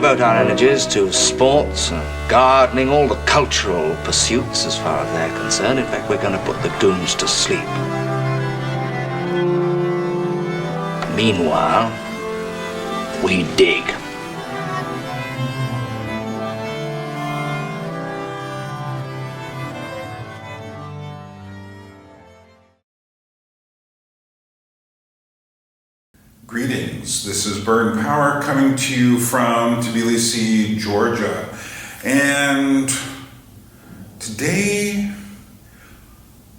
devote our energies to sports and gardening, all the cultural pursuits as far as they're concerned. In fact, we're going to put the goons to sleep. Meanwhile, we dig. Greetings, this is Byrne Power coming to you from Tbilisi, Georgia. And today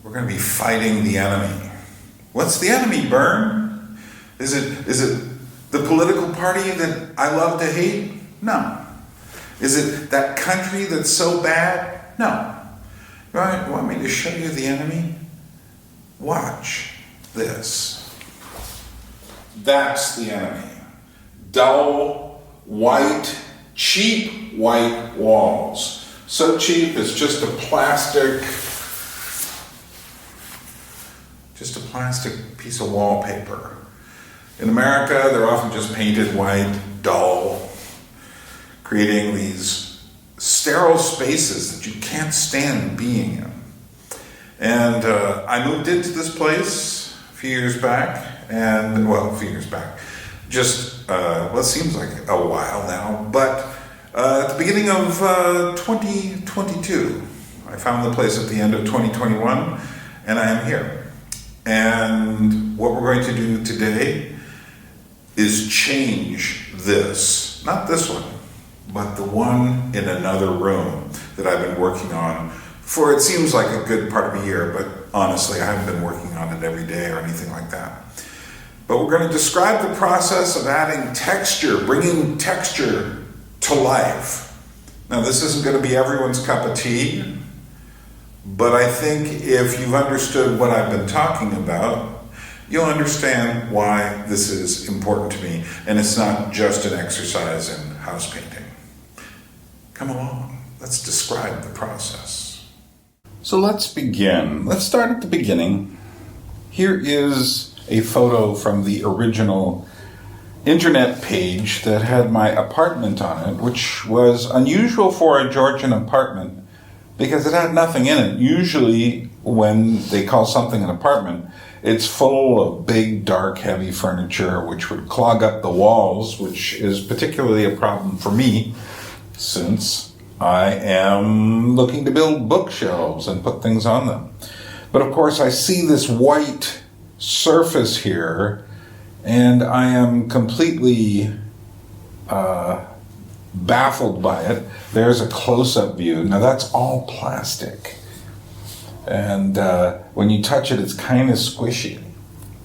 we're going to be fighting the enemy. What's the enemy, Byrne? Is it the political party that I love to hate? No. Is it that country that's so bad? No. You want me to show you the enemy? Watch this. That's the enemy. Dull, white, cheap white walls. So cheap it's just a plastic piece of wallpaper. In America, they're often just painted white, dull, creating these sterile spaces that you can't stand being in. And I moved into this place a few years back. Just, it seems like a while now, but at the beginning of 2022, I found the place at the end of 2021, and I am here. And what we're going to do today is change this, not this one, but the one in another room that I've been working on for, it seems like a good part of a year, but honestly, I haven't been working on it every day or anything like that. But we're going to describe the process of adding texture, bringing texture to life. Now, this isn't going to be everyone's cup of tea, but I think if you've understood what I've been talking about, you'll understand why this is important to me, and it's not just an exercise in house painting. Come along, let's describe the process. So let's begin. Let's start at the beginning. Here is a photo from the original internet page that had my apartment on it, which was unusual for a Georgian apartment because it had nothing in it. Usually when they call something an apartment, it's full of big, dark, heavy furniture which would clog up the walls, which is particularly a problem for me since I am looking to build bookshelves and put things on them. But of course I see this white surface here, and I am completely baffled by it. There's a close-up view. Now that's all plastic, and when you touch it, it's kind of squishy.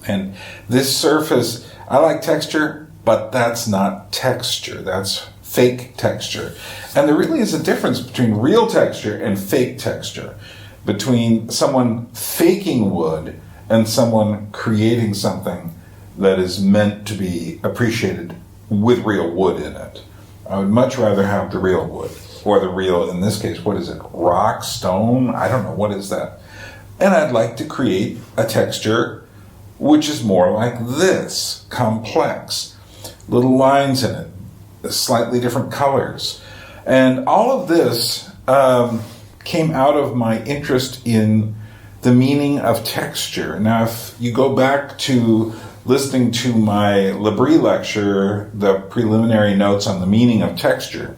And this surface, I like texture, but that's not texture. That's fake texture. And there really is a difference between real texture and fake texture, between someone faking wood and someone creating something that is meant to be appreciated with real wood in it. I would much rather have the real wood, or the real, in this case, what is it, rock, stone? I don't know, what is that? And I'd like to create a texture which is more like this, complex. Little lines in it, slightly different colors. And all of this came out of my interest in the meaning of texture. Now, if you go back to listening to my Labrie lecture, the preliminary notes on the meaning of texture,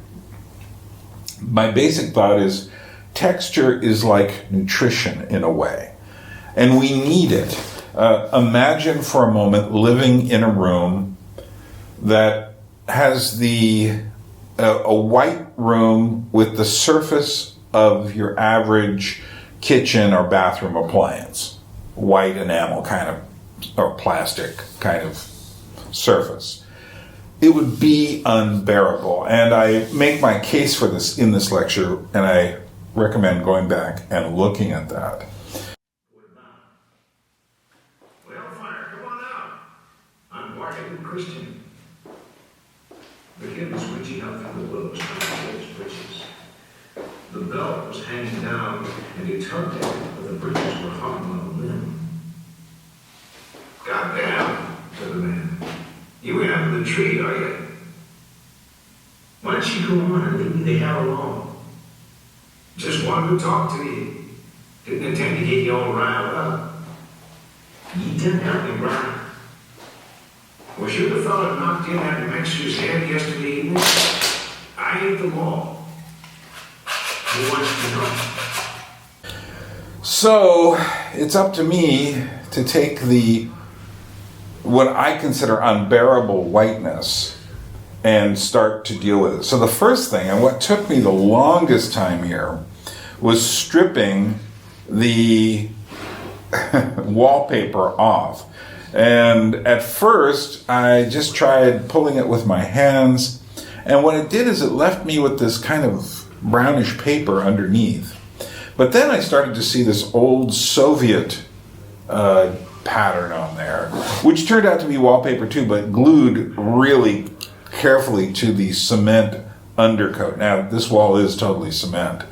my basic thought is texture is like nutrition in a way, and we need it. Imagine for a moment living in a room that has a white room with the surface of your average kitchen or bathroom appliance, white enamel kind of, or plastic kind of surface. It would be unbearable. And I make my case for this in this lecture, and I recommend going back and looking at that. Well, fire, come on out. I'm Martin Christian. The kid was reaching out through the willows trying to his britches. The belt was hanging down, and he tugged at it, but the britches were hung on the limb. "Goddamn," said the man. "You ain't under the tree, are you? Why don't you go on and leave me the hell alone? Just wanted to talk to you. Didn't intend to get you all riled up. You didn't help me, Byrne. Was you the fellow that knocked in that Mexican's head yesterday evening? I ate them all. Who wants to know? So it's up to me to take what I consider unbearable whiteness and start to deal with it. So the first thing, and what took me the longest time here, was stripping the wallpaper off. And at first, I just tried pulling it with my hands, and what it did is it left me with this kind of brownish paper underneath. But then I started to see this old Soviet pattern on there, which turned out to be wallpaper too, but glued really carefully to the cement undercoat. Now, this wall is totally cement.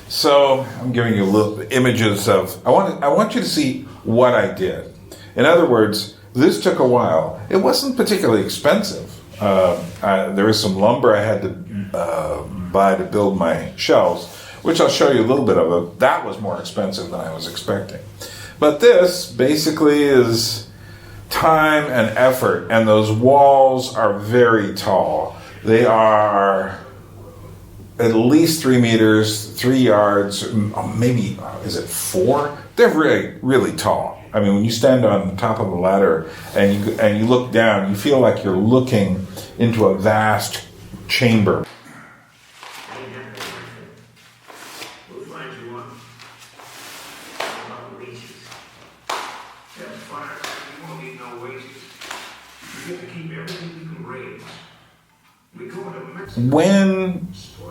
So I'm giving you little images of, I want you to see what I did. In other words, this took a while. It wasn't particularly expensive. There was some lumber I had to buy to build my shelves, which I'll show you a little bit of it. That was more expensive than I was expecting. But this basically is time and effort, and those walls are very tall. They are at least 3 meters, 3 yards, maybe, is it 4? They're really, really tall. I mean, when you stand on the top of a ladder and you look down, you feel like you're looking into a vast chamber. Whose lines you want? About wages. That's fire. You won't need no wages. You get to keep everything you can raise. We go into Mexico.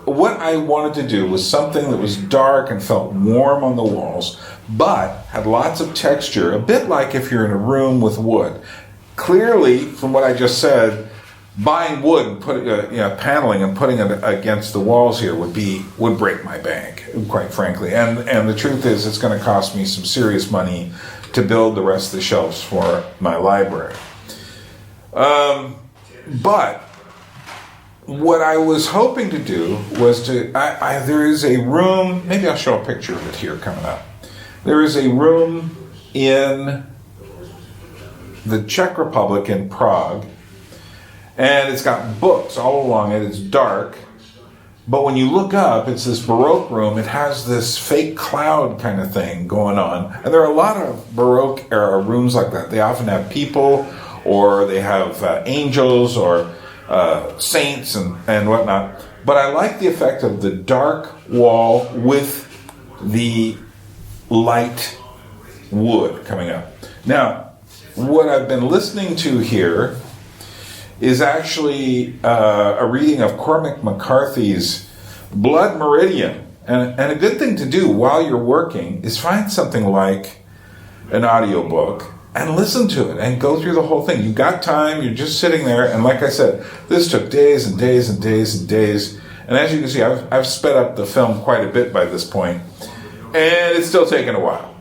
What I wanted to do was something that was dark and felt warm on the walls, but had lots of texture, a bit like if you're in a room with wood. Clearly, from what I just said, buying wood and putting paneling and putting it against the walls here would break my bank, quite frankly. And the truth is, it's going to cost me some serious money to build the rest of the shelves for my library. But what I was hoping to do was there is a room, maybe I'll show a picture of it here coming up. There is a room in the Czech Republic in Prague, and it's got books all along it. It's dark, but when you look up, it's this Baroque room. It has this fake cloud kind of thing going on, and there are a lot of Baroque era rooms like that. They often have people, or they have angels, or saints and whatnot. But I like the effect of the dark wall with the light wood coming up. Now, what I've been listening to here is actually a reading of Cormac McCarthy's Blood Meridian. And a good thing to do while you're working is find something like an audiobook and listen to it and go through the whole thing. You got time, you're just sitting there, and like I said, this took days and days and days and days. And as you can see, I've sped up the film quite a bit by this point, and it's still taking a while.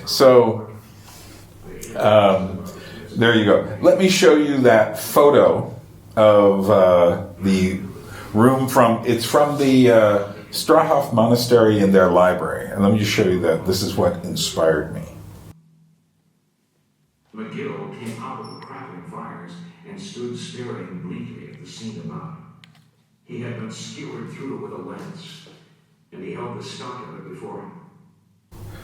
So, there you go. Let me show you that photo of the room from the Strahov Monastery in their library. And let me just show you that. This is what inspired me. McGill came out of the crackling fires and stood staring bleakly at the scene about him. He had been skewered through with a lens, and he held the stock of it before him.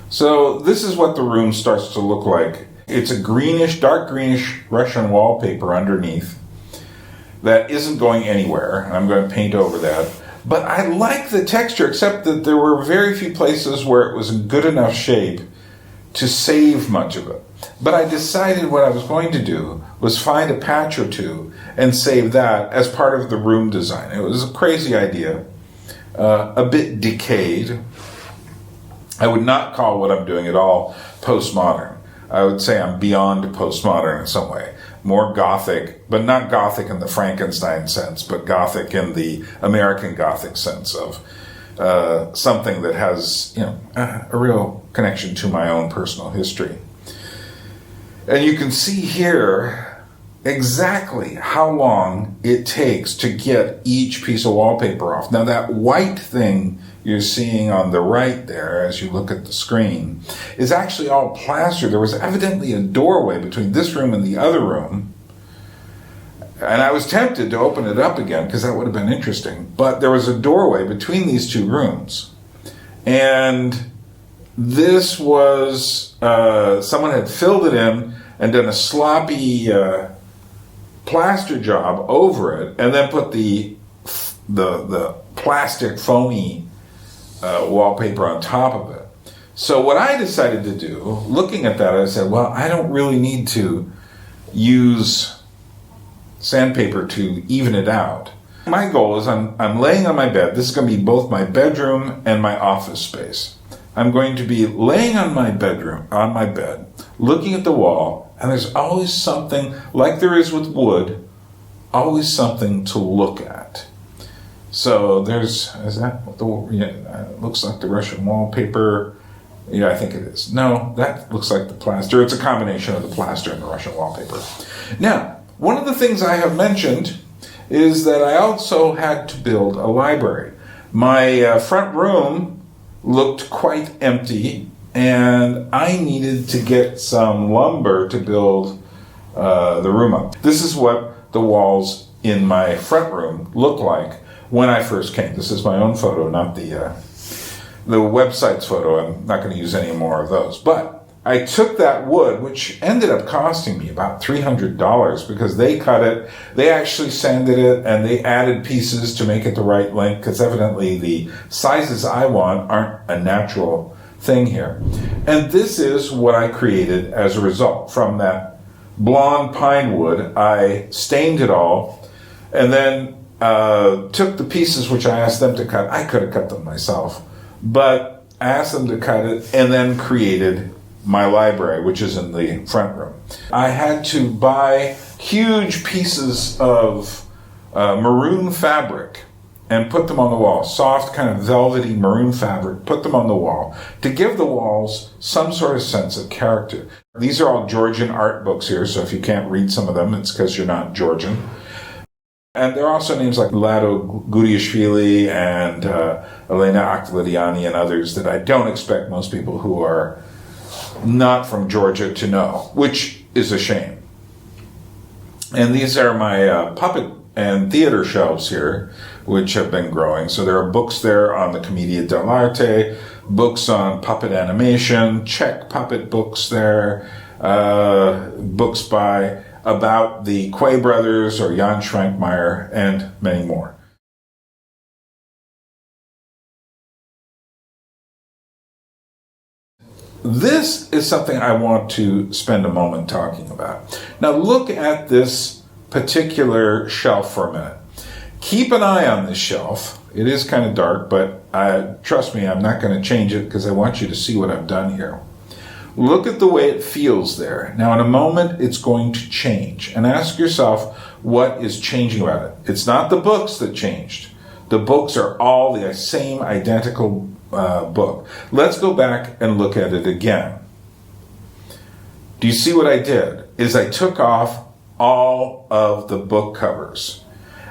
So this is what the room starts to look like. It's a greenish, dark greenish Russian wallpaper underneath that isn't going anywhere, and I'm going to paint over that. But I like the texture, except that there were very few places where it was in good enough shape to save much of it. But I decided what I was going to do was find a patch or two and save that as part of the room design. It was a crazy idea, a bit decayed. I would not call what I'm doing at all postmodern. I would say I'm beyond postmodern in some way. More Gothic, but not Gothic in the Frankenstein sense, but Gothic in the American Gothic sense of something that has, a real connection to my own personal history. And you can see here, exactly how long it takes to get each piece of wallpaper off. Now that white thing you're seeing on the right there as you look at the screen is actually all plaster. There was evidently a doorway between this room and the other room. And I was tempted to open it up again because that would have been interesting. But there was a doorway between these two rooms. And this was, someone had filled it in and done a sloppy plaster job over it, and then put the plastic foamy wallpaper on top of it. So what I decided to do, looking at that, I said, well, I don't really need to use sandpaper to even it out. My goal is I'm laying on my bed. This is going to be both my bedroom and my office space. I'm going to be laying on my bed, looking at the wall, and there's always something, like there is with wood, always something to look at. So it looks like the Russian wallpaper. Yeah, I think it is. No, that looks like the plaster. It's a combination of the plaster and the Russian wallpaper. Now, one of the things I have mentioned is that I also had to build a library. My front room looked quite empty, and I needed to get some lumber to build the room up. This is what the walls in my front room look like when I first came. This is my own photo, not the website's photo. I'm not going to use any more of those. But I took that wood, which ended up costing me about $300 because they cut it, they actually sanded it, and they added pieces to make it the right length, because evidently the sizes I want aren't a natural thing here. And this is what I created as a result. From that blonde pine wood, I stained it all, and then took the pieces which I asked them to cut. I could have cut them myself, but I asked them to cut it, and then created my library, which is in the front room. I had to buy huge pieces of maroon fabric and put them on the wall, soft kind of velvety maroon fabric, put them on the wall to give the walls some sort of sense of character. These are all Georgian art books here, so if you can't read some of them, it's because you're not Georgian. And there are also names like Lado Gudiashvili and Elena Akhvaliani and others that I don't expect most people who are not from Georgia to know, which is a shame. And these are my puppet and theater shelves here, which have been growing. So there are books there on the Commedia dell'arte, books on puppet animation, Czech puppet books there, books about the Quay brothers or Jan Schwankmeyer, and many more. This is something I want to spend a moment talking about. Now look at this particular shelf for a minute. Keep an eye on this shelf. It is kind of dark, but trust me, I'm not going to change it because I want you to see what I've done here. Look at the way it feels there. Now in a moment it's going to change, and ask yourself what is changing about it. It's not the books that changed. The books are all the same identical book. Let's go back and look at it again. Do you see what I did? Is I took off all of the book covers.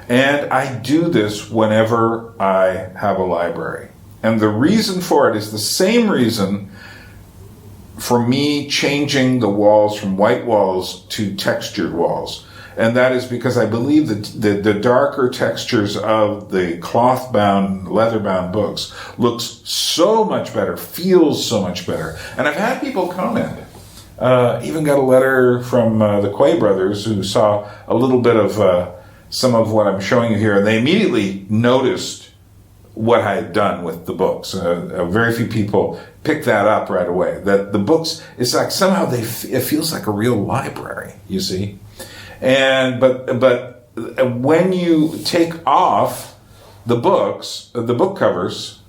And I do this whenever I have a library. And the reason for it is the same reason for me changing the walls from white walls to textured walls. And that is because I believe that the darker textures of the cloth-bound, leather-bound books looks so much better, feels so much better. And I've had people comment. Even got a letter from the Quay brothers who saw a little bit of some of what I'm showing you here, and they immediately noticed what I had done with the books. Very few people picked that up right away. That the books, it's like somehow it feels like a real library, you see. And but when you take off the books, the book covers,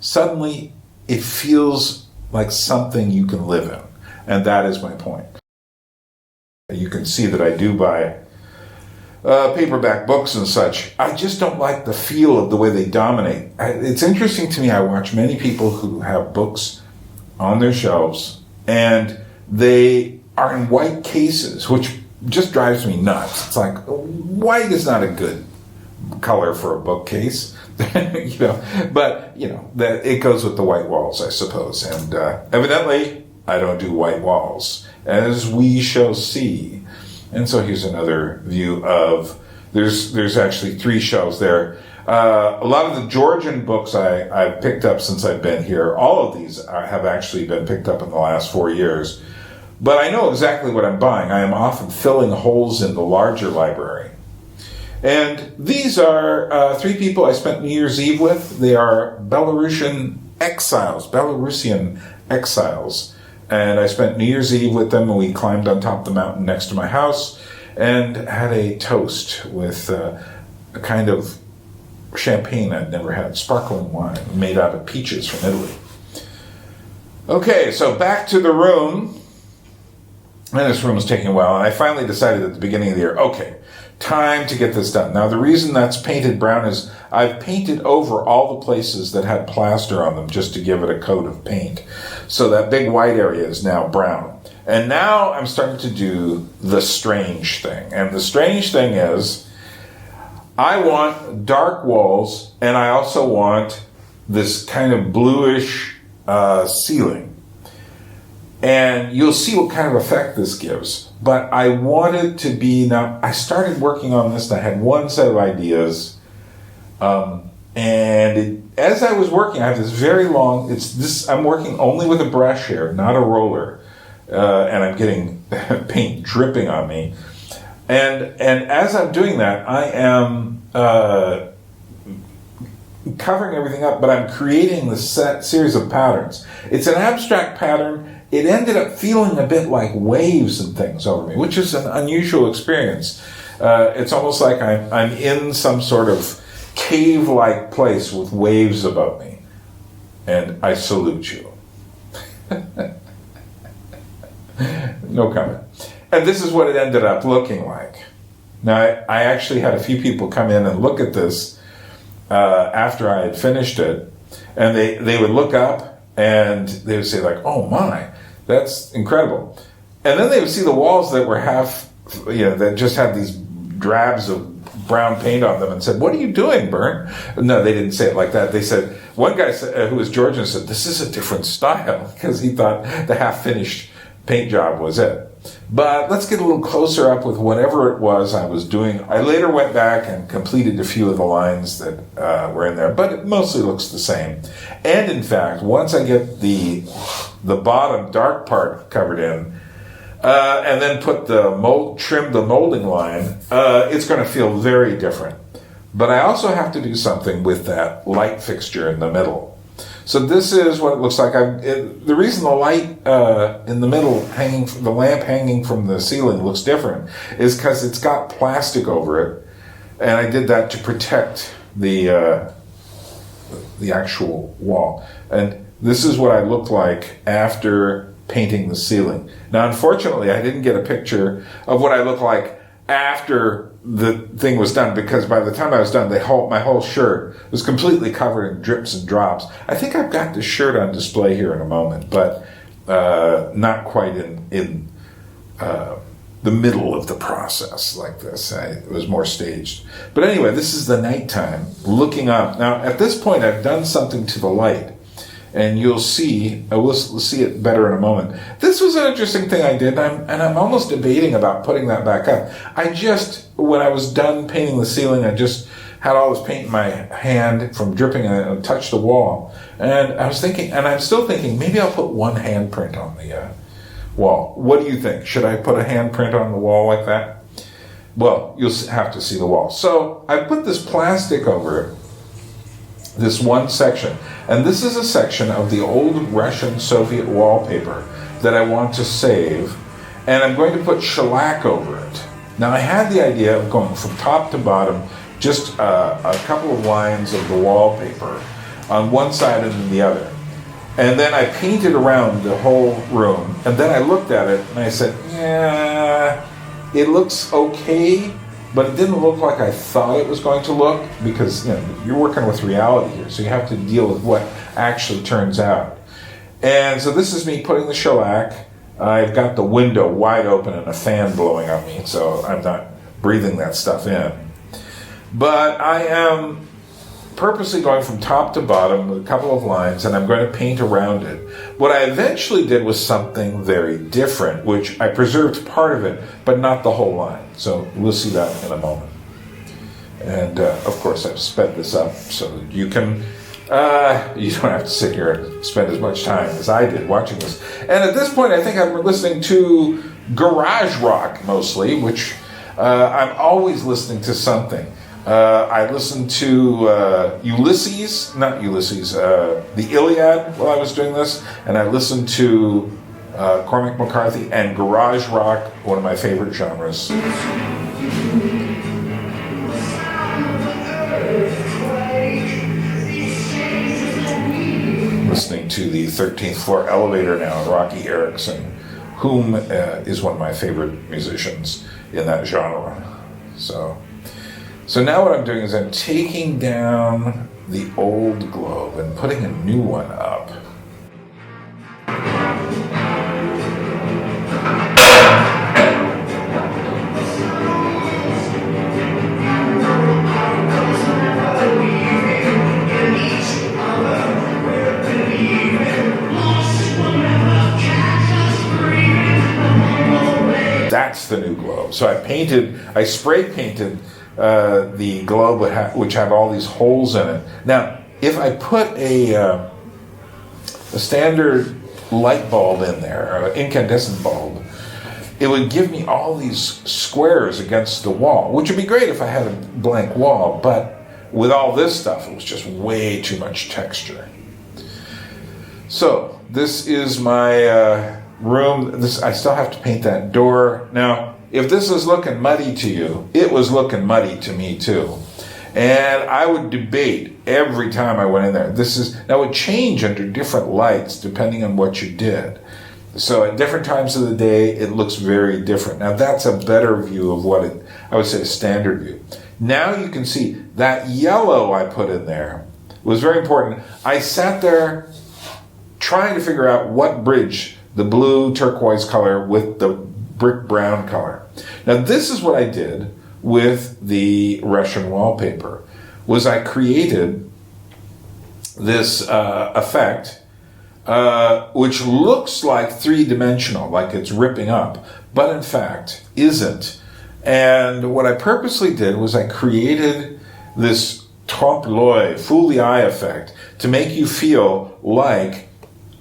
suddenly it feels like something you can live in, and that is my point. You can see that I do buy paperback books and such. I just don't like the feel of the way they dominate. It's interesting to me. I watch many people who have books on their shelves, and they are in white cases, which just drives me nuts. It's like, white is not a good color for a bookcase. But that it goes with the white walls, I suppose. And evidently, I don't do white walls, as we shall see. And so here's another view of. There's actually 3 shelves there. A lot of the Georgian books I've picked up since I've been here. All of these have actually been picked up in the last 4 years. But I know exactly what I'm buying. I am often filling holes in the larger library. And these are 3 people I spent New Year's Eve with. They are Belarusian exiles. And I spent New Year's Eve with them, and we climbed on top of the mountain next to my house and had a toast with a kind of champagne I'd never had, sparkling wine made out of peaches from Italy. Okay, so back to the room. And this room was taking a while, and I finally decided at the beginning of the year, okay, time to get this done. Now, the reason that's painted brown is I've painted over all the places that had plaster on them just to give it a coat of paint. So that big white area is now brown. And now I'm starting to do the strange thing. And the strange thing is I want dark walls, and I also want this kind of bluish ceiling. And you'll see what kind of effect this gives. But I wanted to be, now I started working on this and I had one set of ideas. As I was working, I have this very long, I'm working only with a brush here, not a roller. And I'm getting paint dripping on me. And as I'm doing that, I am covering everything up, but I'm creating this series of patterns. It's an abstract pattern. It ended up feeling a bit like waves and things over me, which is an unusual experience. It's almost like I'm in some sort of cave-like place with waves above me. And I salute you. No comment. And this is what it ended up looking like. Now, I actually had a few people come in and look at this after I had finished it, and they would look up and they would say like, oh my, that's incredible. And then they would see the walls that were that just had these drabs of brown paint on them and said, what are you doing, Byrne? No, they didn't say it like that. They said, one guy who was Georgian said, this is a different style, because he thought the half-finished paint job was it. But let's get a little closer up with whatever it was I was doing. I later went back and completed a few of the lines that were in there, but it mostly looks the same. And in fact, once I get the bottom dark part covered in, and then put trim the molding line, it's going to feel very different. But I also have to do something with that light fixture in the middle. So this is what it looks like. The reason the light in the middle, the lamp hanging from the ceiling looks different is because it's got plastic over it, and I did that to protect the actual wall. And this is what I looked like after painting the ceiling. Now, unfortunately, I didn't get a picture of what I looked like after the thing was done, because by the time I was done, my whole shirt was completely covered in drips and drops. I think I've got this shirt on display here in a moment, but not quite in the middle of the process like this. It was more staged. But anyway, this is the nighttime, looking up. Now, at this point, I've done something to the light, and we'll see it better in a moment. This was an interesting thing I did, and I'm almost debating about putting that back up. When I was done painting the ceiling, I just had all this paint in my hand from dripping and it touched the wall. And I was thinking, and I'm still thinking, maybe I'll put one handprint on the wall. What do you think? Should I put a handprint on the wall like that? Well, you'll have to see the wall. So I put this plastic over it, this one section. And this is a section of the old Russian Soviet wallpaper that I want to save. And I'm going to put shellac over it. Now, I had the idea of going from top to bottom, just a couple of lines of the wallpaper on one side and then the other. And then I painted around the whole room. And then I looked at it and I said, yeah, it looks okay, but it didn't look like I thought it was going to look, because you're working with reality here, so you have to deal with what actually turns out. And so this is me putting the shellac. I've got the window wide open and a fan blowing on me, so I'm not breathing that stuff in. But I am purposely going from top to bottom with a couple of lines, and I'm going to paint around it. What I eventually did was something very different, which I preserved part of it, but not the whole line. So we'll see that in a moment. And of course, I've sped this up so that you can, you don't have to sit here and spend as much time as I did watching this. And at this point, I think I'm listening to garage rock mostly, which I'm always listening to something. I listened to the Iliad while I was doing this, and I listened to Cormac McCarthy and garage rock, one of my favorite genres. Listening to the 13th Floor Elevator now, Rocky Erickson, whom is one of my favorite musicians in that genre. So now what I'm doing is I'm taking down the old globe and putting a new one up. That's the new globe. So I spray painted the globe which had all these holes in it. Now, if I put a standard light bulb in there, or an incandescent bulb, it would give me all these squares against the wall, which would be great if I had a blank wall, but with all this stuff, it was just way too much texture. So, this is my room. I still have to paint that door. Now, if this is looking muddy to you, it was looking muddy to me too. And I would debate every time I went in there. That would change under different lights depending on what you did. So at different times of the day, it looks very different. Now that's a better view of I would say a standard view. Now you can see that yellow I put in there was very important. I sat there trying to figure out what bridge the blue turquoise color with the brick brown color. Now this is what I did with the Russian wallpaper, was I created this effect which looks like three-dimensional, like it's ripping up, but in fact isn't. And what I purposely did was I created this trompe-l'oeil, fool the eye effect, to make you feel like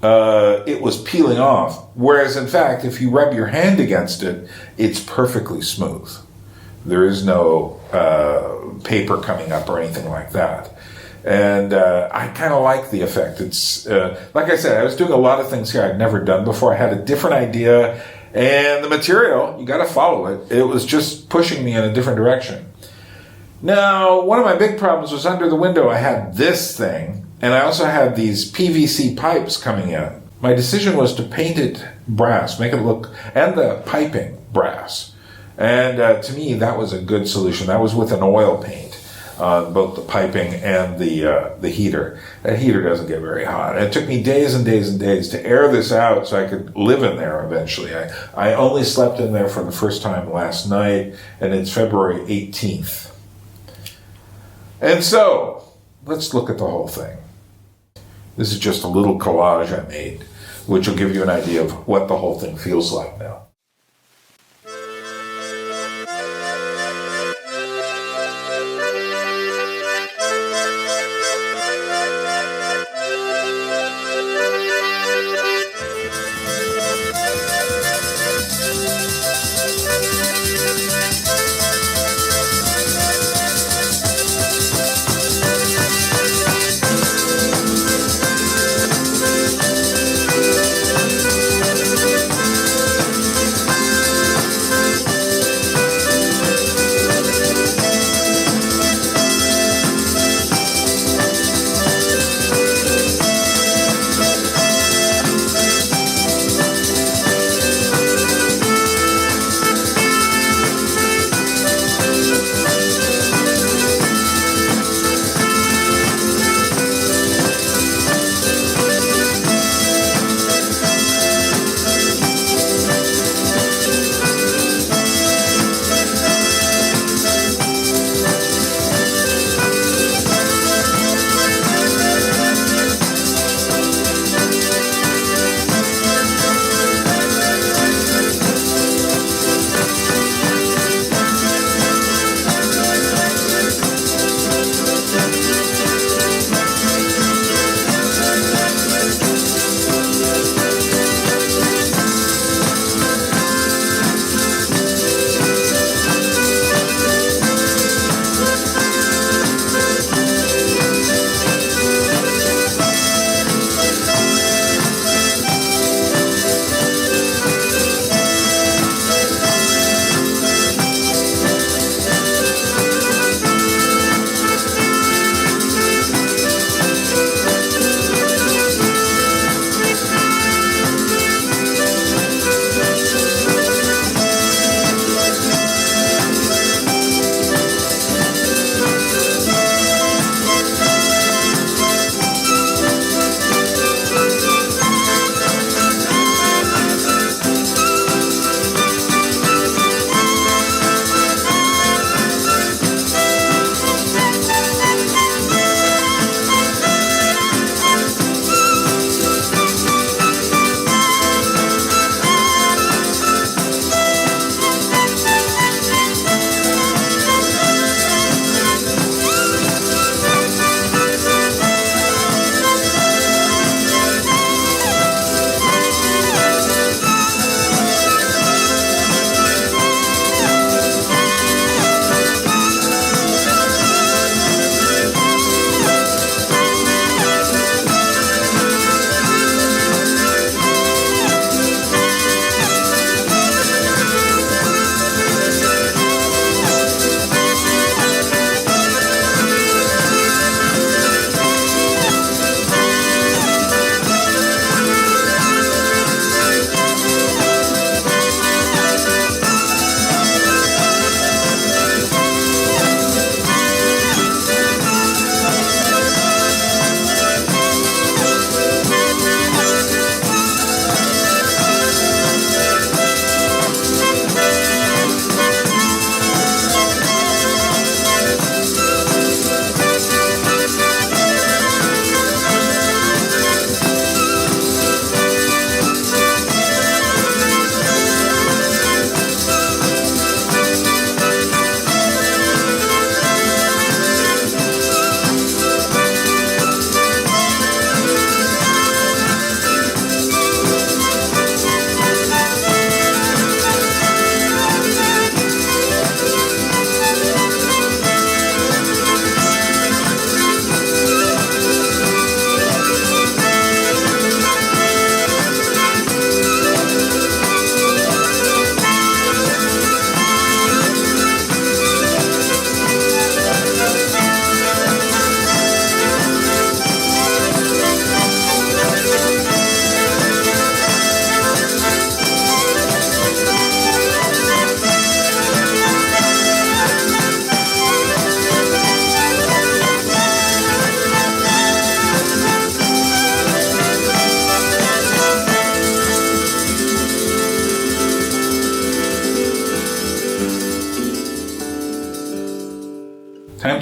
it was peeling off. Whereas in fact, if you rub your hand against it, it's perfectly smooth. There is no paper coming up or anything like that. And I kind of like the effect. It's like I said, I was doing a lot of things here I'd never done before. I had a different idea, and the material, you got to follow it. It was just pushing me in a different direction. Now, one of my big problems was under the window I had this thing, and I also had these PVC pipes coming in. My decision was to paint it brass, make it look, and the piping brass. And to me, that was a good solution. That was with an oil paint on both the piping and the heater. That heater doesn't get very hot. And it took me days and days and days to air this out so I could live in there eventually. I only slept in there for the first time last night, and it's February 18th. And so, let's look at the whole thing. This is just a little collage I made, which will give you an idea of what the whole thing feels like now.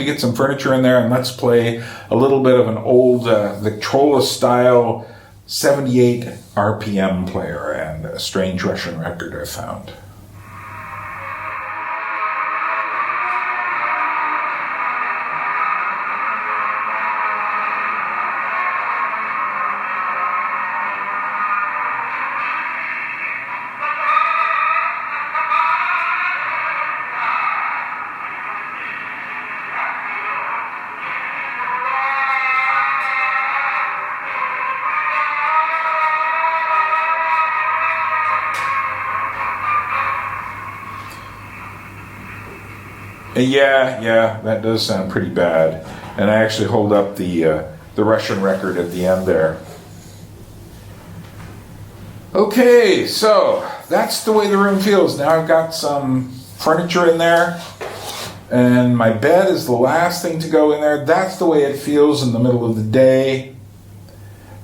to get some furniture in there, and let's play a little bit of an old Victrola style 78 RPM player and a strange Russian record I found. Yeah, that does sound pretty bad. And I actually hold up the Russian record at the end there. Okay, so that's the way the room feels. Now I've got some furniture in there, and my bed is the last thing to go in there. That's the way it feels in the middle of the day.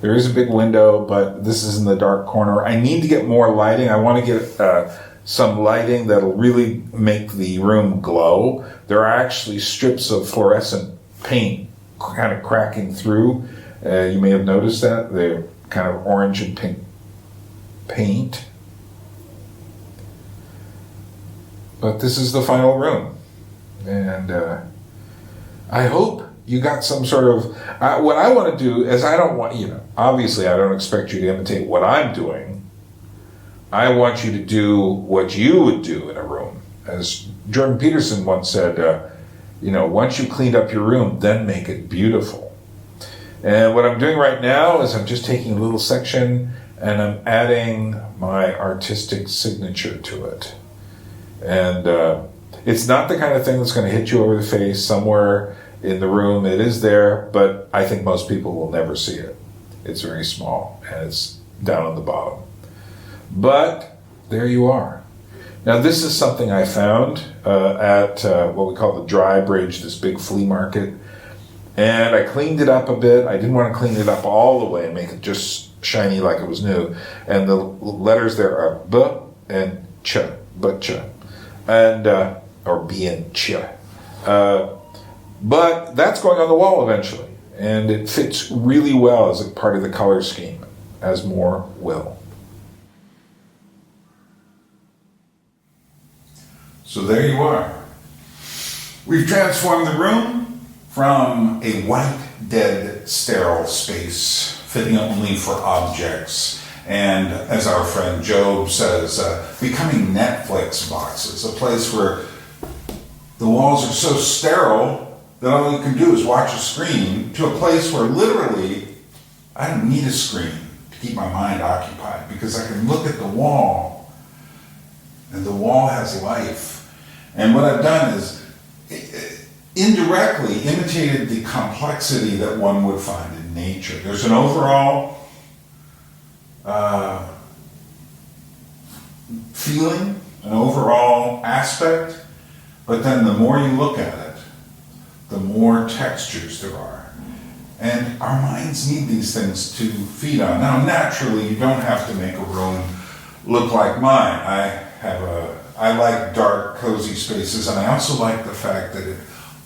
There is a big window, but this is in the dark corner. I need to get more lighting. I want to get some lighting that'll really make the room glow. There are actually strips of fluorescent paint kind of cracking through. You may have noticed that. They're kind of orange and pink paint. But this is the final room. And I hope you got some sort of... what I want to do is I don't want, obviously I don't expect you to imitate what I'm doing. I want you to do what you would do in a room. As Jordan Peterson once said, once you cleaned up your room, then make it beautiful. And what I'm doing right now is I'm just taking a little section and I'm adding my artistic signature to it. And it's not the kind of thing that's going to hit you over the face somewhere in the room. It is there, but I think most people will never see it. It's very small and it's down on the bottom. But there you are. Now this is something I found at what we call the Dry Bridge, this big flea market. And I cleaned it up a bit. I didn't want to clean it up all the way and make it just shiny like it was new. And the letters there are B and Ch, butcha, and or B and Ch. But that's going on the wall eventually. And it fits really well as a part of the color scheme, as more will. So there you are. We've transformed the room from a white, dead, sterile space, fitting only for objects, and as our friend Job says, becoming Netflix boxes, a place where the walls are so sterile that all you can do is watch a screen, to a place where literally I don't need a screen to keep my mind occupied, because I can look at the wall and the wall has life. And what I've done is indirectly imitated the complexity that one would find in nature. There's an overall feeling, an overall aspect, but then the more you look at it, the more textures there are. And our minds need these things to feed on. Now, naturally, you don't have to make a room look like mine. I like dark, cozy spaces, and I also like the fact that it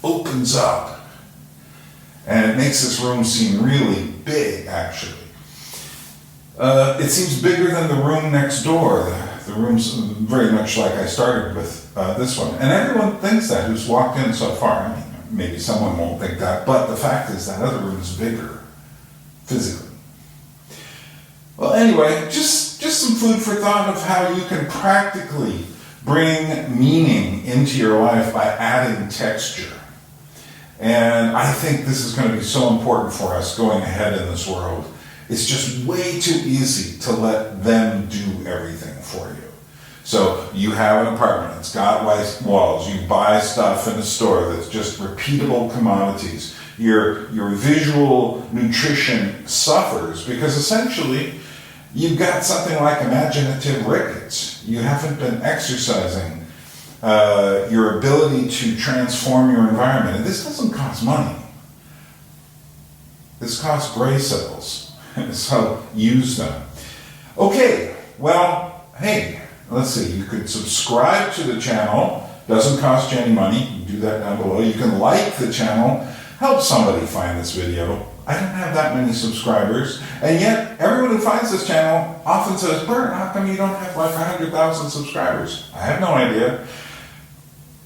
opens up and it makes this room seem really big, actually. It seems bigger than the room next door. The room's very much like I started with this one. And everyone thinks that who's walked in so far. I mean, maybe someone won't think that, but the fact is that other room is bigger, physically. Well, anyway, just some food for thought of how you can practically bring meaning into your life by adding texture. And I think this is going to be so important for us going ahead in this world. It's just way too easy to let them do everything for you. So you have an apartment, it's got white walls, you buy stuff in a store that's just repeatable commodities. Your visual nutrition suffers because essentially you've got something like imaginative rickets. You haven't been exercising your ability to transform your environment. And this doesn't cost money. This costs gray cells. So use them. Okay, well, hey, let's see. You could subscribe to the channel. Doesn't cost you any money. you do that down below. You can like the channel, help somebody find this video. I don't have that many subscribers, and yet everyone who finds this channel often says, Byrne, how come you don't have like 100,000 subscribers? I have no idea.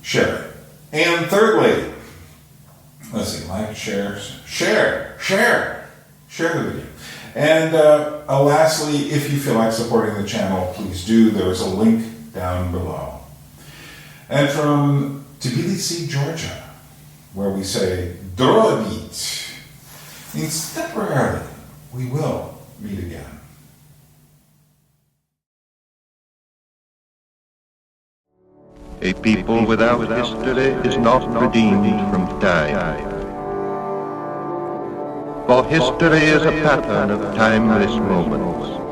Share it. And thirdly, let's see, like, share the video. And lastly, if you feel like supporting the channel, please do. There is a link down below. And from Tbilisi, Georgia, where we say Drobit, means temporarily, we will meet again. A people without history is not redeemed from time. For history is a pattern of timeless moments.